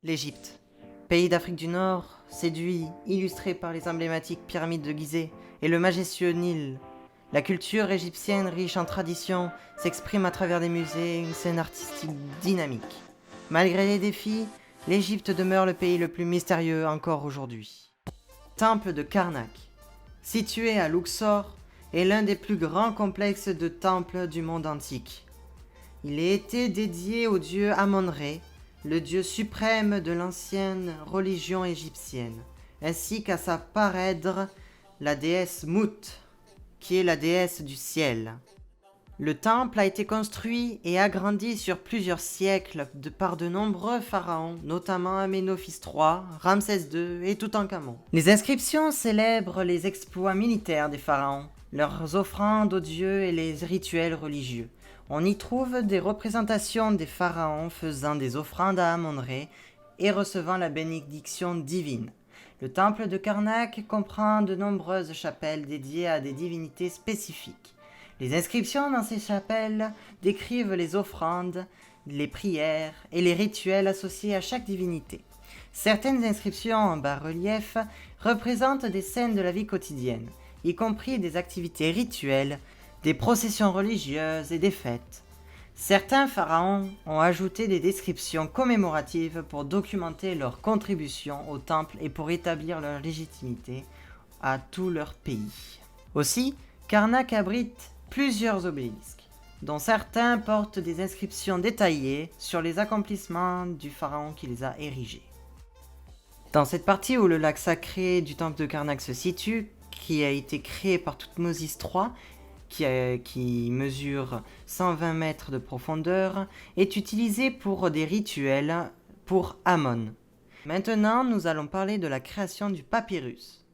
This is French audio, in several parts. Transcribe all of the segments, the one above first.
L'Égypte, pays d'Afrique du Nord, séduit, illustré par les emblématiques pyramides de Gizeh et le majestueux Nil. La culture égyptienne, riche en traditions, s'exprime à travers des musées et une scène artistique dynamique. Malgré les défis, l'Égypte demeure le pays le plus mystérieux encore aujourd'hui. Temple de Karnak, situé à Luxor, est l'un des plus grands complexes de temples du monde antique. Il a été dédié au dieu Amon-Ré, le dieu suprême de l'ancienne religion égyptienne, ainsi qu'à sa parèdre, la déesse Mout, qui est la déesse du ciel. Le temple a été construit et agrandi sur plusieurs siècles par de nombreux pharaons, notamment Aménophis III, Ramsès II et Toutankhamon. Les inscriptions célèbrent les exploits militaires des pharaons, leurs offrandes aux dieux et les rituels religieux. On y trouve des représentations des pharaons faisant des offrandes à Amon-Ré et recevant la bénédiction divine. Le temple de Karnak comprend de nombreuses chapelles dédiées à des divinités spécifiques. Les inscriptions dans ces chapelles décrivent les offrandes, les prières et les rituels associés à chaque divinité. Certaines inscriptions en bas-relief représentent des scènes de la vie quotidienne, y compris des activités rituelles, des processions religieuses et des fêtes. Certains pharaons ont ajouté des descriptions commémoratives pour documenter leur contribution au temple et pour établir leur légitimité à tout leur pays. Aussi, Karnak abrite plusieurs obélisques, dont certains portent des inscriptions détaillées sur les accomplissements du pharaon qui les a érigés. Dans cette partie où le lac sacré du temple de Karnak se situe, qui a été créé par Thoutmôsis III, qui mesure 120 mètres de profondeur, est utilisé pour des rituels pour Amon. Maintenant, nous allons parler de la création du papyrus.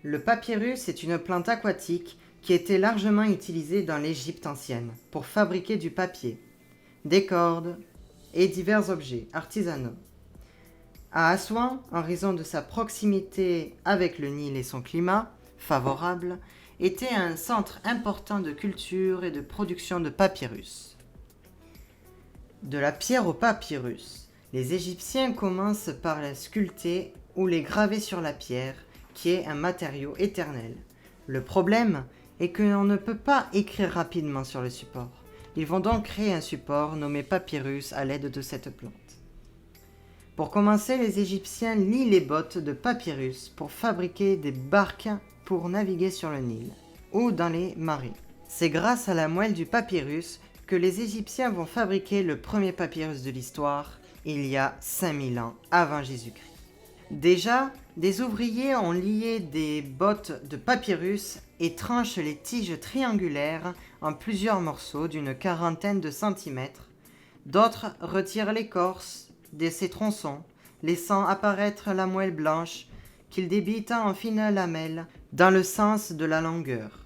Le papyrus est une plante aquatique qui était largement utilisée dans l'Égypte ancienne pour fabriquer du papier, des cordes et divers objets artisanaux. À Assouan, en raison de sa proximité avec le Nil et son climat favorable, était un centre important de culture et de production de papyrus. De la pierre au papyrus, les Égyptiens commencent par la sculpter ou les graver sur la pierre, qui est un matériau éternel. Le problème est qu'on ne peut pas écrire rapidement sur le support. Ils vont donc créer un support nommé papyrus à l'aide de cette plante. Pour commencer, les Égyptiens lient les bottes de papyrus pour fabriquer des barques pour naviguer sur le Nil ou dans les marais. C'est grâce à la moelle du papyrus que les Égyptiens vont fabriquer le premier papyrus de l'histoire il y a 5000 ans avant Jésus-Christ. Déjà, des ouvriers ont lié des bottes de papyrus et tranchent les tiges triangulaires en plusieurs morceaux d'une quarantaine de centimètres. D'autres retirent l'écorce de ces tronçons, laissant apparaître la moelle blanche qu'ils débitent en fines lamelles dans le sens de la longueur.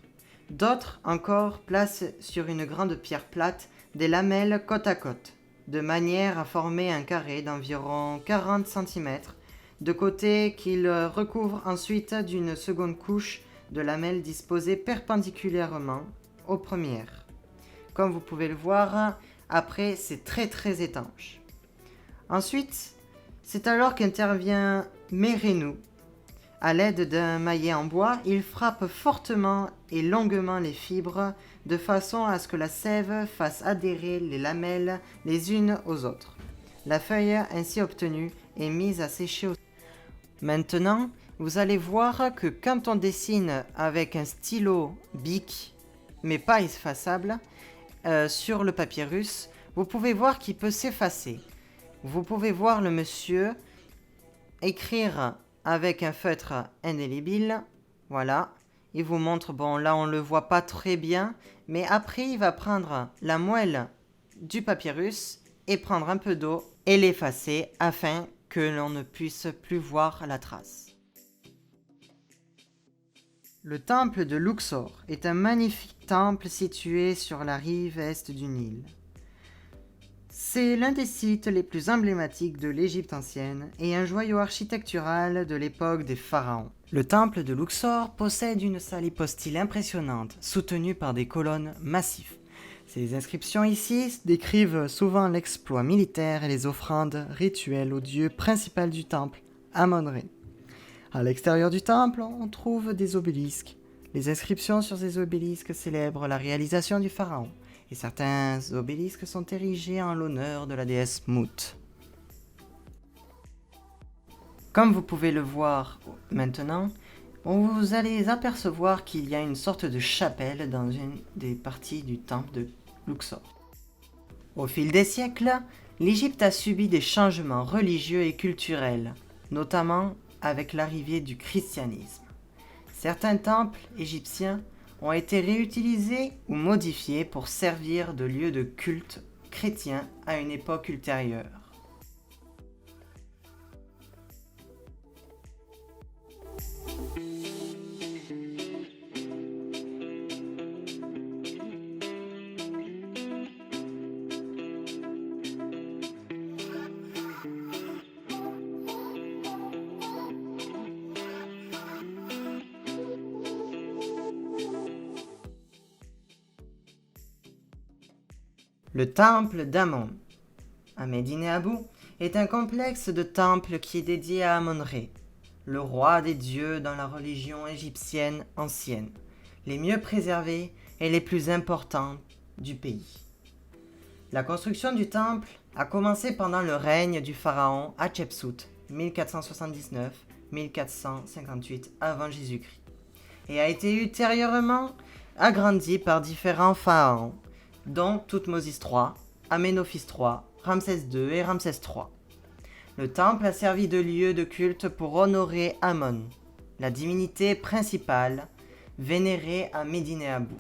D'autres encore placent sur une grande pierre plate des lamelles côte à côte, de manière à former un carré d'environ 40 cm, de côté qu'ils recouvrent ensuite d'une seconde couche de lamelles disposées perpendiculairement aux premières. Comme vous pouvez le voir, après c'est très étanche. Ensuite, c'est alors qu'intervient Mérénou, À l'aide d'un maillet en bois, il frappe fortement et longuement les fibres de façon à ce que la sève fasse adhérer les lamelles les unes aux autres. La feuille ainsi obtenue est mise à sécher. Maintenant, vous allez voir que quand on dessine avec un stylo bic, mais pas effaçable, sur le papyrus, vous pouvez voir qu'il peut s'effacer. Vous pouvez voir le monsieur écrire avec un feutre indélébile. Voilà, il vous montre, bon là on le voit pas très bien, mais après il va prendre la moelle du papyrus et prendre un peu d'eau et l'effacer afin que l'on ne puisse plus voir la trace. Le temple de Luxor est un magnifique temple situé sur la rive est du Nil. C'est l'un des sites les plus emblématiques de l'Égypte ancienne et un joyau architectural de l'époque des pharaons. Le temple de Luxor possède une salle hypostyle impressionnante, soutenue par des colonnes massives. Ces inscriptions ici décrivent souvent l'exploit militaire et les offrandes rituelles au dieu principal du temple, Amon-Ré. À l'extérieur du temple, on trouve des obélisques. Les inscriptions sur ces obélisques célèbrent la réalisation du pharaon, et certains obélisques sont érigés en l'honneur de la déesse Mout. Comme vous pouvez le voir maintenant, vous allez apercevoir qu'il y a une sorte de chapelle dans une des parties du temple de Luxor. Au fil des siècles, l'Égypte a subi des changements religieux et culturels, notamment avec l'arrivée du christianisme. Certains temples égyptiens ont été réutilisés ou modifiés pour servir de lieu de culte chrétien à une époque ultérieure. Le temple d'Amon, à Médine-Abou, est un complexe de temples qui est dédié à Amon-Ré, le roi des dieux dans la religion égyptienne ancienne, les mieux préservés et les plus importants du pays. La construction du temple a commencé pendant le règne du pharaon Hatshepsut, 1479-1458 avant Jésus-Christ, et a été ultérieurement agrandie par différents pharaons, dont Thoutmôsis III, Aménophis III, Ramsès II et Ramsès III. Le temple a servi de lieu de culte pour honorer Amon, la divinité principale vénérée à Médine-Abou.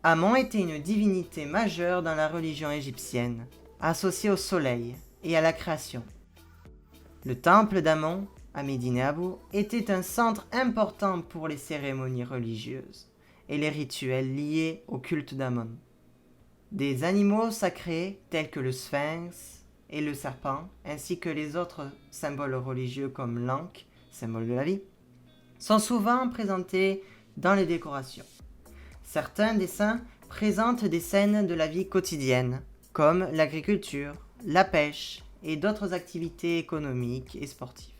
Amon était une divinité majeure dans la religion égyptienne, associée au soleil et à la création. Le temple d'Amon, à Médine-Abou, était un centre important pour les cérémonies religieuses et les rituels liés au culte d'Amon. Des animaux sacrés tels que le sphinx et le serpent, ainsi que les autres symboles religieux comme l'ankh, symbole de la vie, sont souvent présentés dans les décorations. Certains dessins présentent des scènes de la vie quotidienne, comme l'agriculture, la pêche et d'autres activités économiques et sportives.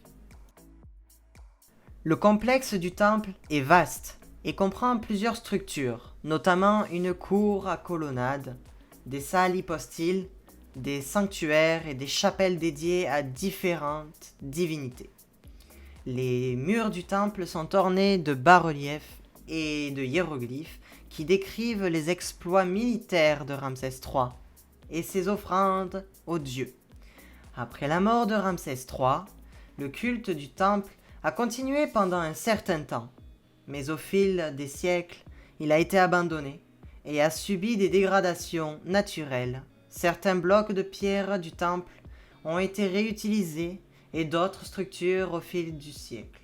Le complexe du temple est vaste et comprend plusieurs structures, notamment une cour à colonnades, des salles hypostyles, des sanctuaires et des chapelles dédiées à différentes divinités. Les murs du temple sont ornés de bas-reliefs et de hiéroglyphes qui décrivent les exploits militaires de Ramsès III et ses offrandes aux dieux. Après la mort de Ramsès III, le culte du temple a continué pendant un certain temps, mais au fil des siècles, il a été abandonné et a subi des dégradations naturelles. Certains blocs de pierre du temple ont été réutilisés et d'autres structures au fil du siècle.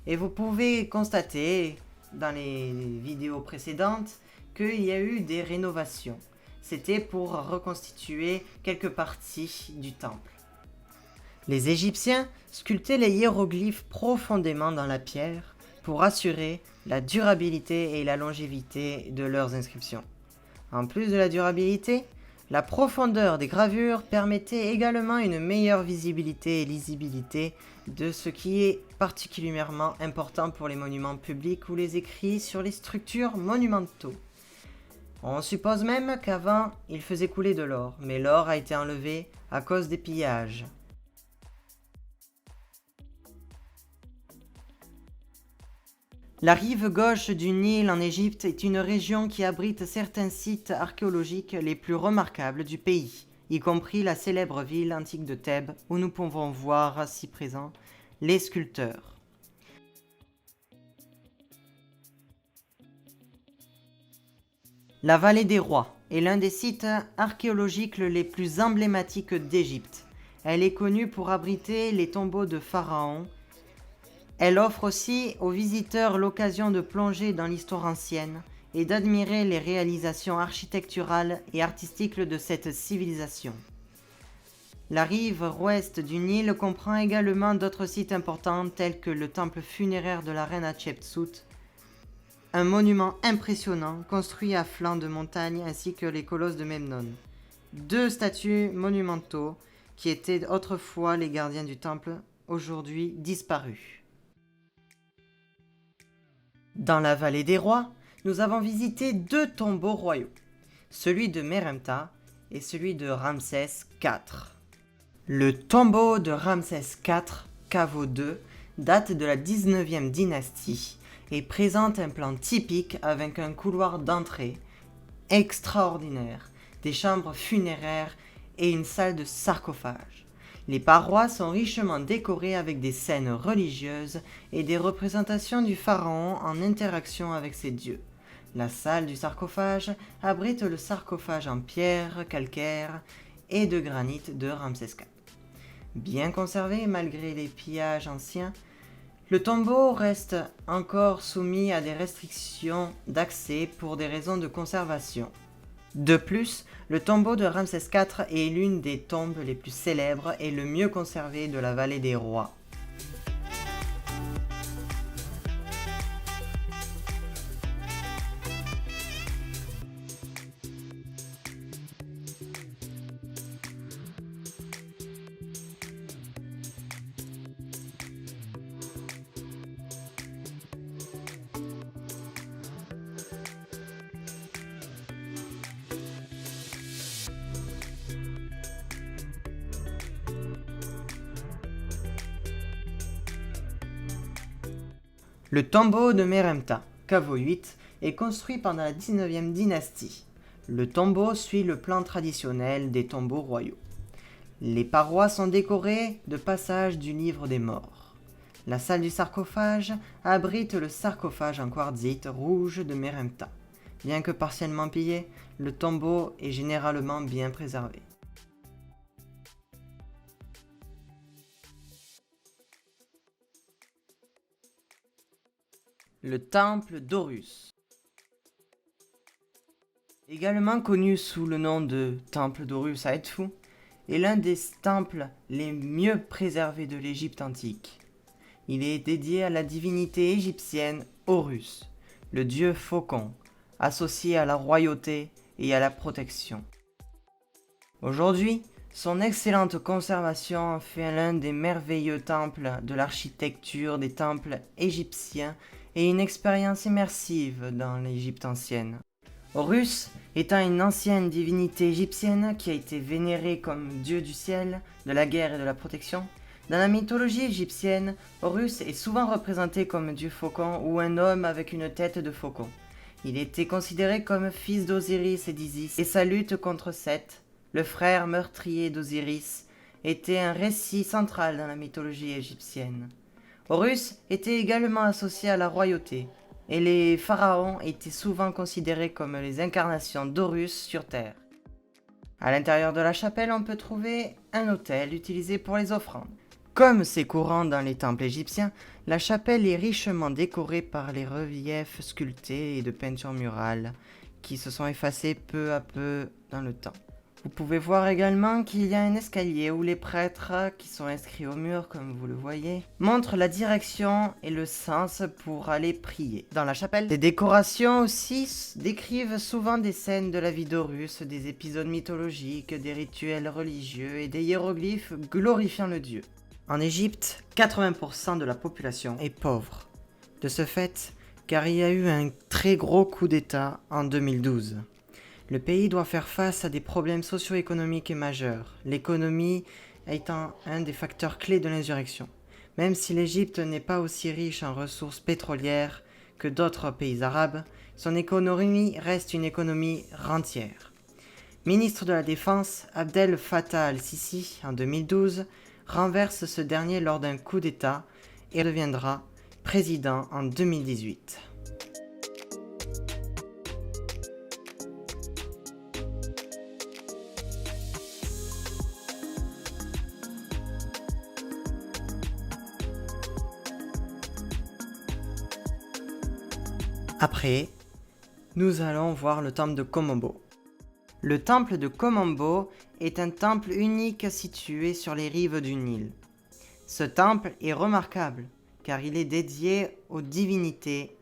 Et vous pouvez constater dans les vidéos précédentes qu'il y a eu des rénovations. C'était pour reconstituer quelques parties du temple. Les Égyptiens sculptaient les hiéroglyphes profondément dans la pierre pour assurer la durabilité et la longévité de leurs inscriptions. En plus de la durabilité, La profondeur des gravures permettait également une meilleure visibilité et lisibilité de ce qui est particulièrement important pour les monuments publics ou les écrits sur les structures monumentaux. On suppose même qu'avant, ils faisaient couler de l'or, mais l'or a été enlevé à cause des pillages. La rive gauche du Nil en Égypte est une région qui abrite certains sites archéologiques les plus remarquables du pays, y compris la célèbre ville antique de Thèbes où nous pouvons voir assis présents les sculpteurs. La vallée des rois est l'un des sites archéologiques les plus emblématiques d'Égypte. Elle est connue pour abriter les tombeaux de pharaons. Elle offre aussi aux visiteurs l'occasion de plonger dans l'histoire ancienne et d'admirer les réalisations architecturales et artistiques de cette civilisation. La rive ouest du Nil comprend également d'autres sites importants tels que le temple funéraire de la reine Hatshepsut, un monument impressionnant construit à flanc de montagne ainsi que les colosses de Memnon. Deux statues monumentaux qui étaient autrefois les gardiens du temple, aujourd'hui disparus. Dans la vallée des rois, nous avons visité deux tombeaux royaux, celui de Meremta et celui de Ramsès IV. Le tombeau de Ramsès IV, caveau II, date de la 19e dynastie et présente un plan typique avec un couloir d'entrée extraordinaire, des chambres funéraires et une salle de sarcophage. Les parois sont richement décorées avec des scènes religieuses et des représentations du pharaon en interaction avec ses dieux. La salle du sarcophage abrite le sarcophage en pierre, calcaire et de granit de Ramsès IV. Bien conservé malgré les pillages anciens, le tombeau reste encore soumis à des restrictions d'accès pour des raisons de conservation. De plus, le tombeau de Ramsès IV est l'une des tombes les plus célèbres et le mieux conservé de la vallée des rois. Le tombeau de Meremta, caveau 8, est construit pendant la 19e dynastie. Le tombeau suit le plan traditionnel des tombeaux royaux. Les parois sont décorées de passages du livre des morts. La salle du sarcophage abrite le sarcophage en quartzite rouge de Meremta. Bien que partiellement pillé, le tombeau est généralement bien préservé. Le temple d'Horus, également connu sous le nom de temple d'Horus à Edfu, est l'un des temples les mieux préservés de l'Égypte antique. Il est dédié à la divinité égyptienne Horus, le dieu faucon, associé à la royauté et à la protection. Aujourd'hui, son excellente conservation en fait l'un des merveilleux temples de l'architecture des temples égyptiens et une expérience immersive dans l'Égypte ancienne. Horus étant une ancienne divinité égyptienne qui a été vénérée comme dieu du ciel, de la guerre et de la protection, dans la mythologie égyptienne, Horus est souvent représenté comme dieu faucon ou un homme avec une tête de faucon. Il était considéré comme fils d'Osiris et d'Isis, et sa lutte contre Seth, le frère meurtrier d'Osiris, était un récit central dans la mythologie égyptienne. Horus était également associé à la royauté, et les pharaons étaient souvent considérés comme les incarnations d'Horus sur Terre. À l'intérieur de la chapelle, on peut trouver un autel utilisé pour les offrandes. Comme c'est courant dans les temples égyptiens, la chapelle est richement décorée par les reliefs sculptés et de peintures murales qui se sont effacés peu à peu dans le temps. Vous pouvez voir également qu'il y a un escalier où les prêtres, qui sont inscrits au mur comme vous le voyez, montrent la direction et le sens pour aller prier dans la chapelle. Les décorations aussi décrivent souvent des scènes de la vie d'Horus, des épisodes mythologiques, des rituels religieux et des hiéroglyphes glorifiant le dieu. En Égypte, 80% de la population est pauvre. De ce fait, car il y a eu un très gros coup d'État en 2012. Le pays doit faire face à des problèmes socio-économiques majeurs, l'économie étant un des facteurs clés de l'insurrection. Même si l'Égypte n'est pas aussi riche en ressources pétrolières que d'autres pays arabes, son économie reste une économie rentière. Ministre de la Défense, Abdel Fattah al-Sisi, en 2012, renverse ce dernier lors d'un coup d'État et deviendra président en 2018. Après, nous allons voir le temple de Komombo. Le temple de Komombo est un temple unique situé sur les rives du Nil. Ce temple est remarquable car il est dédié aux divinités,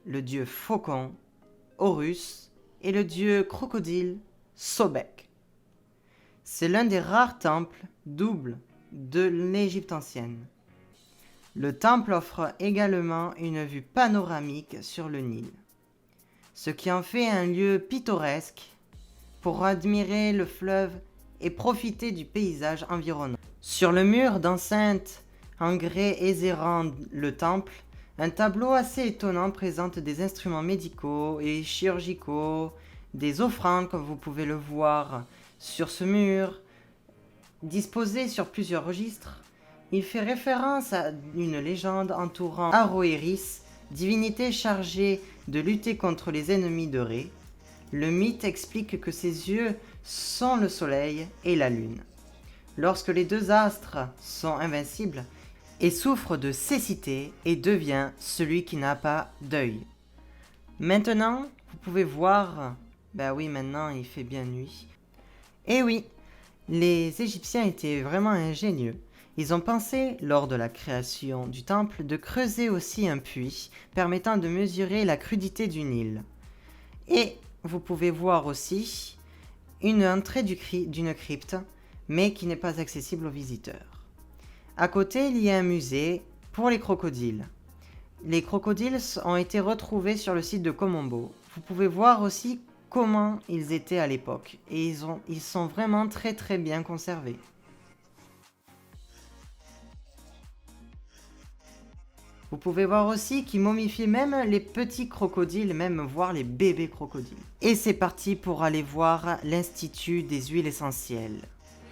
le dieu faucon, Horus, et le dieu crocodile, Sobek. C'est l'un des rares temples doubles de l'Égypte ancienne. Le temple offre également une vue panoramique sur le Nil, ce qui en fait un lieu pittoresque pour admirer le fleuve et profiter du paysage environnant. Sur le mur d'enceinte en grès ézérant le temple, un tableau assez étonnant présente des instruments médicaux et chirurgicaux, des offrandes comme vous pouvez le voir sur ce mur, disposés sur plusieurs registres. Il fait référence à une légende entourant Aroéris, divinité chargée de lutter contre les ennemis de Ré. Le mythe explique que ses yeux sont le soleil et la lune. Lorsque les deux astres sont invincibles, il souffre de cécité et devient celui qui n'a pas d'œil. Maintenant, vous pouvez voir, oui, maintenant il fait bien nuit. Et oui, les Égyptiens étaient vraiment ingénieux. Ils ont pensé, lors de la création du temple, de creuser aussi un puits permettant de mesurer la crudité du Nil. Et vous pouvez voir aussi une entrée d'une crypte, mais qui n'est pas accessible aux visiteurs. À côté, il y a un musée pour les crocodiles. Les crocodiles ont été retrouvés sur le site de Komombo. Vous pouvez voir aussi comment ils étaient à l'époque, et ils sont vraiment très très bien conservés. Vous pouvez voir aussi qu'ils momifient même les petits crocodiles, même voir les bébés crocodiles. Et c'est parti pour aller voir l'Institut des huiles essentielles.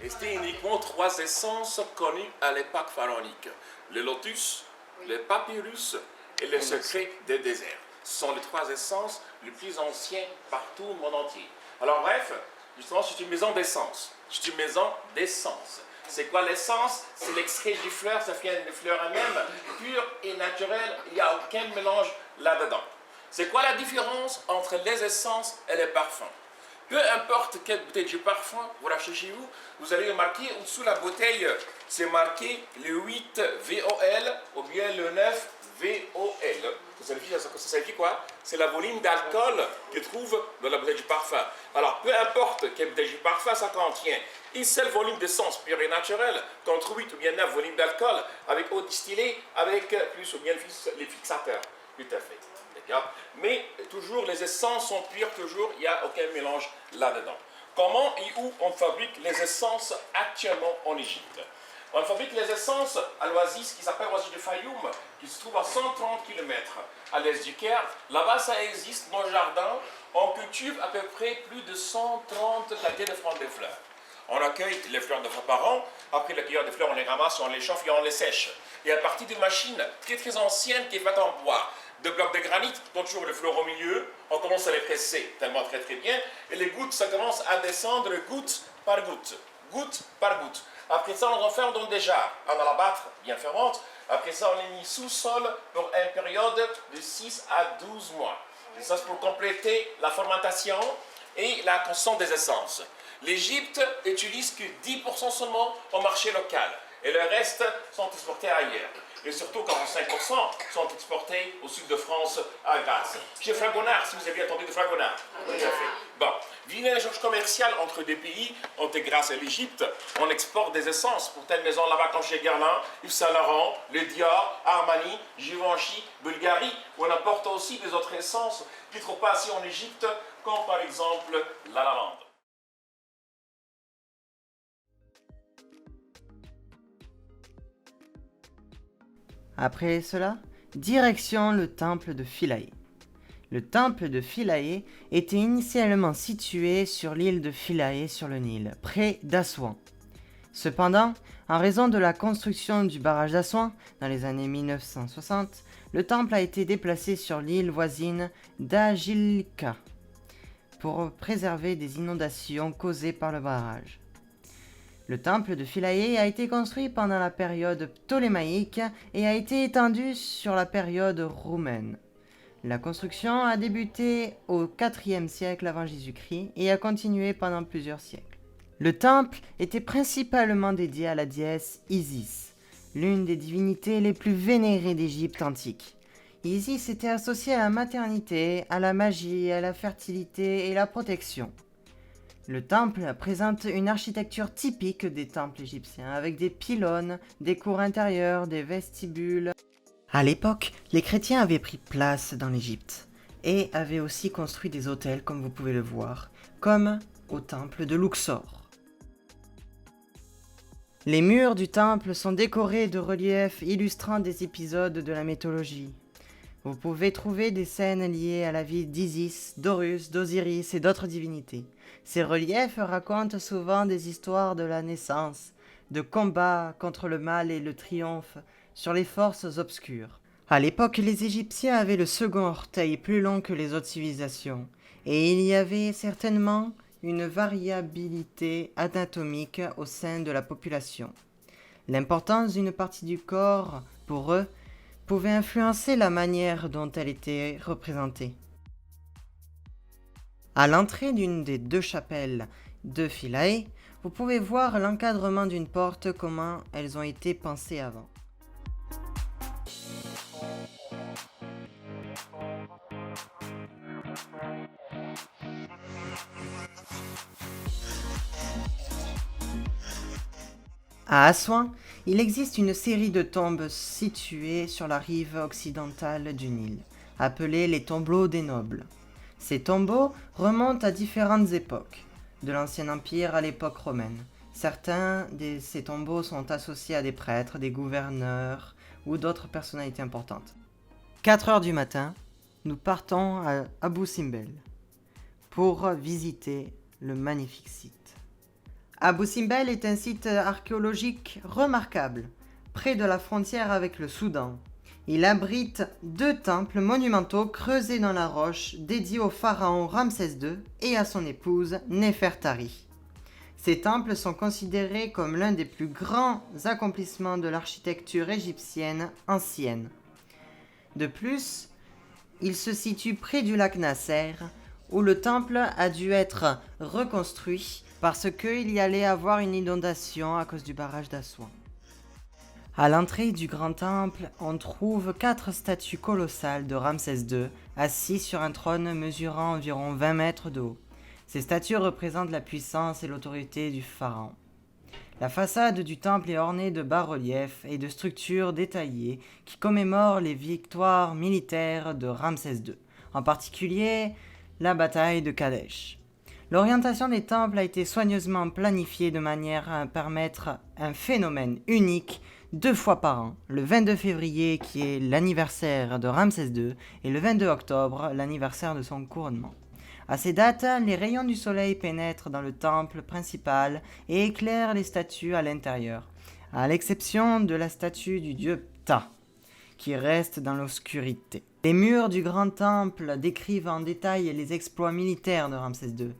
C'était uniquement trois essences connues à l'époque pharaonique. Le lotus, le papyrus et le secret des déserts. Ce sont les trois essences les plus anciennes partout au monde entier. Alors bref, justement c'est une maison d'essence. C'est une maison d'essence. C'est quoi l'essence? C'est l'extrait du fleur, ça vient des fleurs elles-mêmes, pur et naturel, il n'y a aucun mélange là-dedans. C'est quoi la différence entre les essences et les parfums? Peu importe quelle bouteille de parfum vous l'achetez chez vous, vous allez remarquer au-dessous de la bouteille, c'est marqué le 8 VOL ou bien le 9 VOL. Ça signifie quoi? C'est la volume d'alcool que trouve dans la bouteille du parfum. Alors, peu importe quelle bouteille du parfum, ça contient une seule volume d'essence pure et naturelle contre 8 ou bien 9 volumes d'alcool avec eau distillée, avec plus ou bien les fixateurs. Tout à fait. Mais toujours, les essences sont pures, toujours, il n'y a aucun mélange là-dedans. Comment et où on fabrique les essences actuellement en Égypte? On fabrique les essences à l'oasis qui s'appelle l'oasis de Fayoum, qui se trouve à 130 km à l'est du Caire. Là-bas, ça existe dans le jardin. On cultive à peu près plus de 130 qualités de fleurs. On accueille les fleurs de fois par an. Après le cueilleur des fleurs, on les ramasse, on les chauffe et on les sèche. Et à partir d'une machine très très ancienne qui est faite en bois, de blocs de granit, donc toujours les fleurs au milieu, on commence à les presser tellement très très bien. Et les gouttes, ça commence à descendre goutte par goutte. Goutte par goutte. Après ça, on renferme dans des jarres en alabâtre bien fermante. Après ça, on les met sous-sol pour une période de 6 à 12 mois. Et ça, c'est pour compléter la fermentation et la constance des essences. L'Égypte utilise que 10% seulement au marché local et le reste sont exportés ailleurs. Et surtout 45% sont exportés au sud de France à Grasse. Chez Fragonard, si vous avez entendu de Fragonard. Tout à fait. Bon, via l'échange commercial entre deux pays, entre Grasse et l'Égypte, on exporte des essences pour telle maison là-bas comme chez Guerlain, Yves Saint Laurent, le Dior, Armani, Givenchy, Bulgarie. On apporte aussi des autres essences qui ne trouvent pas ici en Égypte, comme par exemple la lavande. Après cela, direction le temple de Philae. Le temple de Philae était initialement situé sur l'île de Philae sur le Nil, près d'Assouan. Cependant, en raison de la construction du barrage d'Assouan dans les années 1960, le temple a été déplacé sur l'île voisine d'Agilca pour préserver des inondations causées par le barrage. Le temple de Philae a été construit pendant la période ptolémaïque et a été étendu sur la période roumaine. La construction a débuté au IVe siècle avant Jésus-Christ et a continué pendant plusieurs siècles. Le temple était principalement dédié à la déesse Isis, l'une des divinités les plus vénérées d'Égypte antique. Isis était associée à la maternité, à la magie, à la fertilité et la protection. Le temple présente une architecture typique des temples égyptiens, avec des pylônes, des cours intérieures, des vestibules. À l'époque, les chrétiens avaient pris place dans l'Égypte et avaient aussi construit des hôtels, comme vous pouvez le voir, comme au temple de Luxor. Les murs du temple sont décorés de reliefs illustrant des épisodes de la mythologie. Vous pouvez trouver des scènes liées à la vie d'Isis, d'Horus, d'Osiris et d'autres divinités. Ces reliefs racontent souvent des histoires de la naissance, de combats contre le mal et le triomphe sur les forces obscures. À l'époque, les Égyptiens avaient le second orteil plus long que les autres civilisations, et il y avait certainement une variabilité anatomique au sein de la population. L'importance d'une partie du corps, pour eux, pouvait influencer la manière dont elle était représentée. À l'entrée d'une des deux chapelles de Philae, vous pouvez voir l'encadrement d'une porte, comment elles ont été pensées avant. À Assouan, il existe une série de tombes situées sur la rive occidentale du Nil, appelées les tombeaux des nobles. Ces tombeaux remontent à différentes époques, de l'Ancien Empire à l'époque romaine. Certains de ces tombeaux sont associés à des prêtres, des gouverneurs ou d'autres personnalités importantes. 4 heures du matin, nous partons à Abou Simbel pour visiter le magnifique site. Abou Simbel est un site archéologique remarquable, près de la frontière avec le Soudan. Il abrite 2 temples monumentaux creusés dans la roche dédiés au pharaon Ramsès II et à son épouse Néfertari. Ces temples sont considérés comme l'un des plus grands accomplissements de l'architecture égyptienne ancienne. De plus, il se situe près du lac Nasser, où le temple a dû être reconstruit parce qu'il y allait avoir une inondation à cause du barrage d'Assouan. À l'entrée du grand temple, on trouve 4 statues colossales de Ramsès II, assis sur un trône mesurant environ 20 mètres de haut. Ces statues représentent la puissance et l'autorité du pharaon. La façade du temple est ornée de bas-reliefs et de structures détaillées qui commémorent les victoires militaires de Ramsès II, en particulier la bataille de Kadesh. L'orientation des temples a été soigneusement planifiée de manière à permettre un phénomène unique 2 fois par an, le 22 février qui est l'anniversaire de Ramsès II et le 22 octobre, l'anniversaire de son couronnement. À ces dates, les rayons du soleil pénètrent dans le temple principal et éclairent les statues à l'intérieur, à l'exception de la statue du dieu Ptah, qui reste dans l'obscurité. Les murs du grand temple décrivent en détail les exploits militaires de Ramsès II,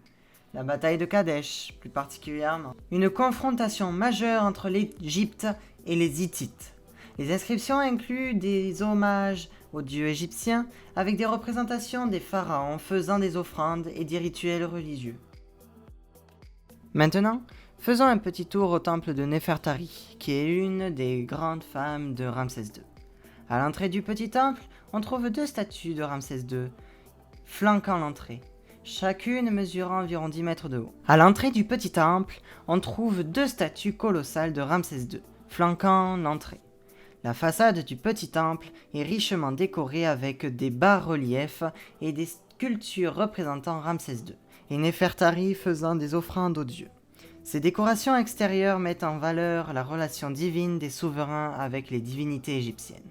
la bataille de Kadesh plus particulièrement, une confrontation majeure entre l'Égypte et les Hittites. Les inscriptions incluent des hommages aux dieux égyptiens avec des représentations des pharaons faisant des offrandes et des rituels religieux. Maintenant, faisons un petit tour au temple de Néfertari, qui est une des grandes femmes de Ramsès II. À l'entrée du petit temple, on trouve 2 statues de Ramsès II, flanquant l'entrée, chacune mesurant environ 10 mètres de haut. À l'entrée du petit temple, on trouve 2 statues colossales de Ramsès II, flanquant l'entrée. La façade du petit temple est richement décorée avec des bas-reliefs et des sculptures représentant Ramsès II, et Néfertari faisant des offrandes aux dieux. Ces décorations extérieures mettent en valeur la relation divine des souverains avec les divinités égyptiennes.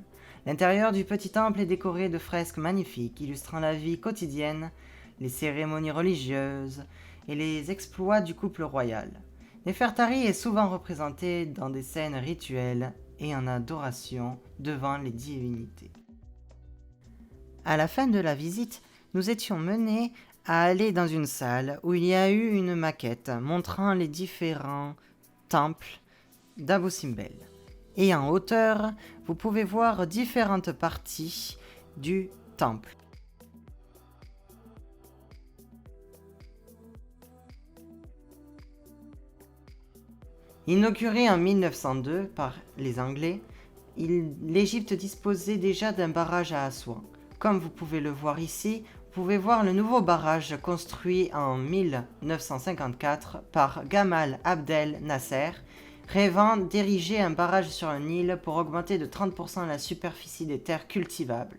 L'intérieur du petit temple est décoré de fresques magnifiques illustrant la vie quotidienne, les cérémonies religieuses et les exploits du couple royal. Néfertari est souvent représenté dans des scènes rituelles et en adoration devant les divinités. À la fin de la visite, nous étions menés à aller dans une salle où il y a eu une maquette montrant les différents temples d'Abou Simbel. Et en hauteur, vous pouvez voir différentes parties du temple. Inauguré en 1902 par les Anglais, l'Égypte disposait déjà d'un barrage à Assouan. Comme vous pouvez le voir ici, vous pouvez voir le nouveau barrage construit en 1954 par Gamal Abdel Nasser, rêvant d'ériger un barrage sur un Nil pour augmenter de 30% la superficie des terres cultivables.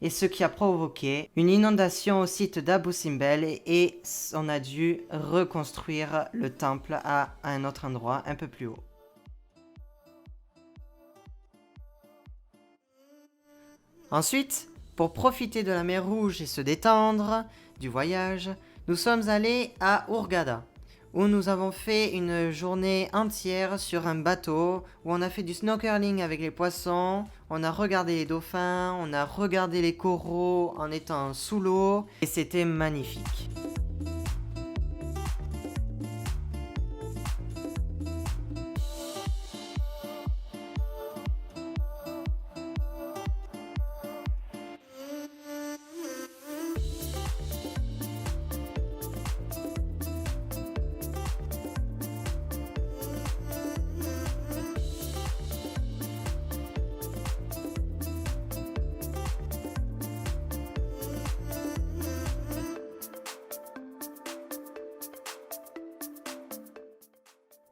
Et ce qui a provoqué une inondation au site d'Abou Simbel et on a dû reconstruire le temple à un autre endroit un peu plus haut. Ensuite, pour profiter de la mer Rouge et se détendre du voyage, nous sommes allés à Hurghada, où nous avons fait une journée entière sur un bateau, où on a fait du snorkeling avec les poissons, on a regardé les dauphins, on a regardé les coraux en étant sous l'eau, et c'était magnifique.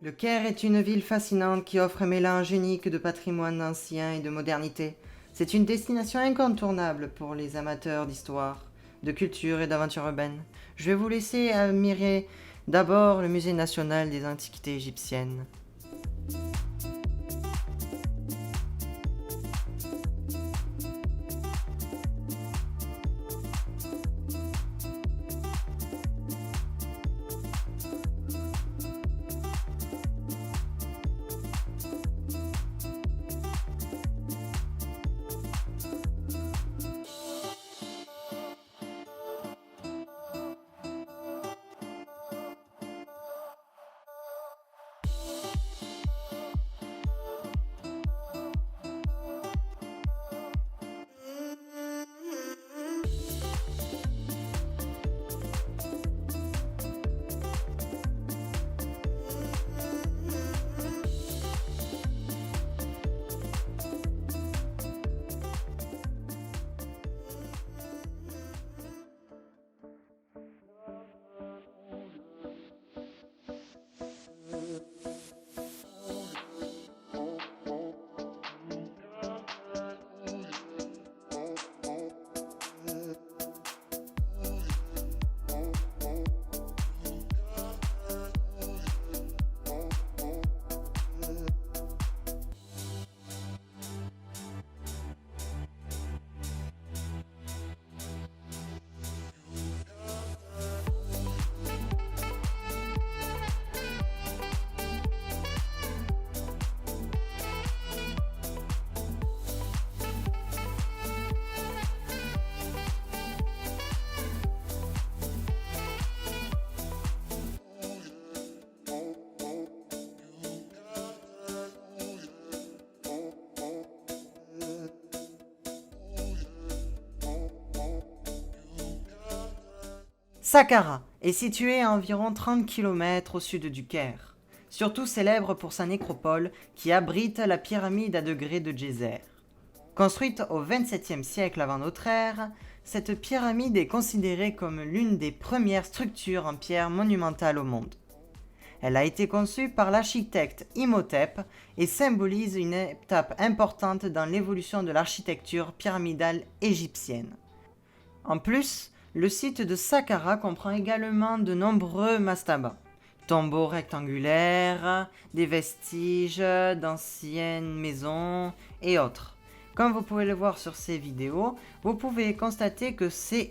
Le Caire est une ville fascinante qui offre un mélange unique de patrimoine ancien et de modernité. C'est une destination incontournable pour les amateurs d'histoire, de culture et d'aventure urbaine. Je vais vous laisser admirer d'abord le Musée national des antiquités égyptiennes. Saqqara est situé à environ 30 km au sud du Caire, surtout célèbre pour sa nécropole qui abrite la pyramide à degrés de Djéser. Construite au XXVIIe siècle avant notre ère, cette pyramide est considérée comme l'une des premières structures en pierre monumentale au monde. Elle a été conçue par l'architecte Imhotep et symbolise une étape importante dans l'évolution de l'architecture pyramidale égyptienne. En plus, le site de Saqqara comprend également de nombreux mastabas, tombeaux rectangulaires, des vestiges d'anciennes maisons et autres. Comme vous pouvez le voir sur ces vidéos, vous pouvez constater que c'est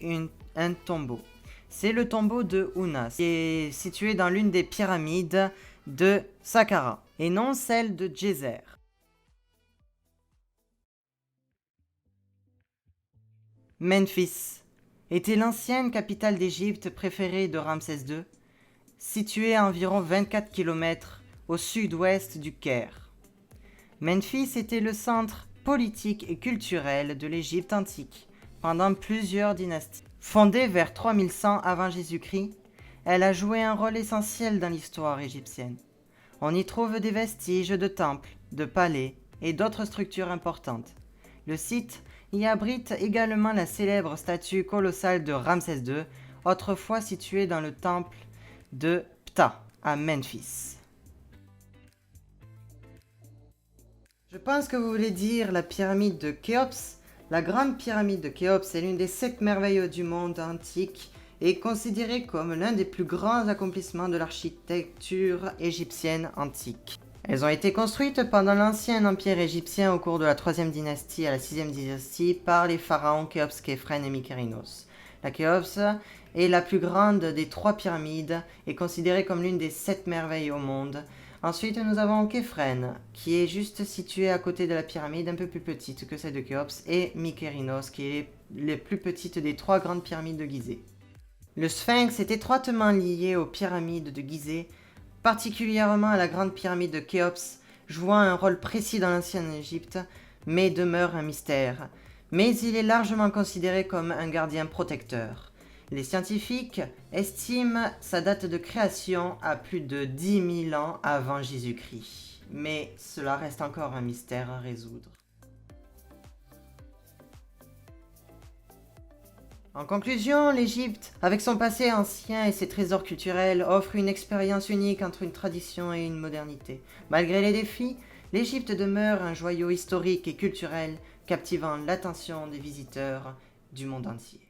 un tombeau. C'est le tombeau de Ounas, qui est situé dans l'une des pyramides de Saqqara, et non celle de Djéser. Memphis était l'ancienne capitale d'Égypte préférée de Ramsès II, située à environ 24 km au sud-ouest du Caire. Memphis était le centre politique et culturel de l'Égypte antique pendant plusieurs dynasties. Fondée vers 3100 avant Jésus-Christ, elle a joué un rôle essentiel dans l'histoire égyptienne. On y trouve des vestiges de temples, de palais et d'autres structures importantes. Le site y abrite également la célèbre statue colossale de Ramsès II, autrefois située dans le temple de Ptah à Memphis. Je pense que vous voulez dire la pyramide de Khéops. La grande pyramide de Khéops est l'une des 7 merveilles du monde antique et est considérée comme l'un des plus grands accomplissements de l'architecture égyptienne antique. Elles ont été construites pendant l'ancien empire égyptien au cours de la 3e dynastie à la 6e dynastie par les pharaons Khéops, Khéphren et Mykérinos. La Khéops est la plus grande des 3 pyramides et considérée comme l'une des 7 merveilles au monde. Ensuite, nous avons Khéphren, qui est juste située à côté de la pyramide, un peu plus petite que celle de Khéops, et Mykérinos, qui est la plus petite des 3 grandes pyramides de Gizeh. Le Sphinx est étroitement lié aux pyramides de Gizeh, particulièrement à la grande pyramide de Khéops, jouant un rôle précis dans l'ancienne Égypte, mais demeure un mystère. Mais il est largement considéré comme un gardien protecteur. Les scientifiques estiment sa date de création à plus de 10 000 ans avant Jésus-Christ. Mais cela reste encore un mystère à résoudre. En conclusion, l'Égypte, avec son passé ancien et ses trésors culturels, offre une expérience unique entre une tradition et une modernité. Malgré les défis, l'Égypte demeure un joyau historique et culturel captivant l'attention des visiteurs du monde entier.